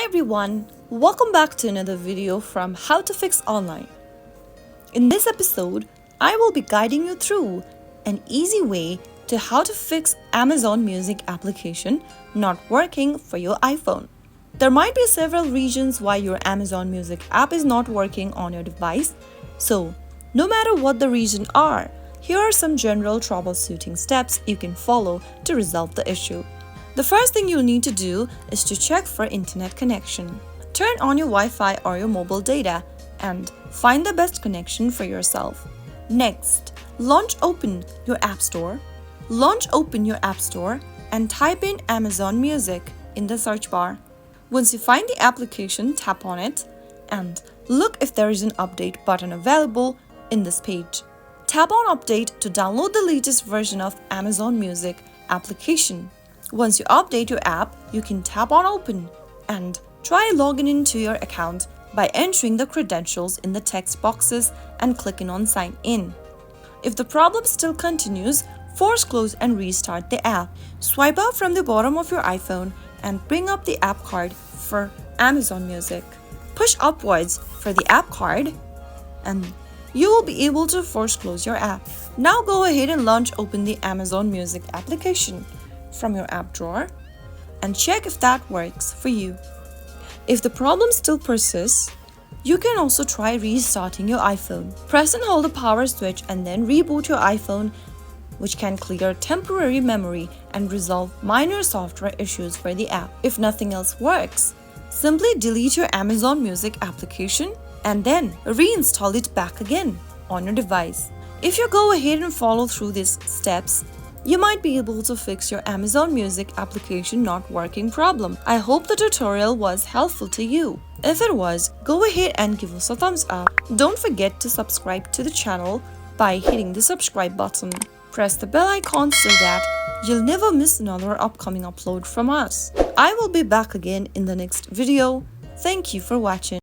everyone, welcome back to another video from How to Fix Online. In this episode, I will be guiding you through an easy way to how to fix Amazon Music application not working for your iPhone. There might be several reasons why your Amazon Music app is not working on your device, so no matter what the reasons are, here are some general troubleshooting steps you can follow to resolve the issue. The first thing you'll need to do is to check for internet connection. Turn on your Wi-Fi or your mobile data and find the best connection for yourself. Next, launch open your App Store. Launch open your App Store and type in Amazon Music in the search bar. Once you find the application, tap on it and look if there is an update button available in this page. Tap on update to download the latest version of Amazon Music application. Once you update your app, you can tap on open and try logging into your account by entering the credentials in the text boxes and clicking on sign in. If the problem still continues, force close and restart the app. Swipe up from the bottom of your iPhone and bring up the app card for Amazon Music. Push upwards for the app card and you will be able to force close your app. Now go ahead and launch open the Amazon Music application from your app drawer and check if that works for you. If the problem still persists, you can also try restarting your iPhone. Press and hold the power switch and then reboot your iPhone, which can clear temporary memory and resolve minor software issues for the app. If nothing else works, simply delete your Amazon Music application and then reinstall it back again on your device. If you go ahead and follow through these steps, you might be able to fix your Amazon Music application not working problem. I hope the tutorial was helpful to you. If it was, go ahead and give us a thumbs up. Don't forget to subscribe to the channel by hitting the subscribe button. Press the bell icon so that you'll never miss another upcoming upload from us. I will be back again in the next video. Thank you for watching.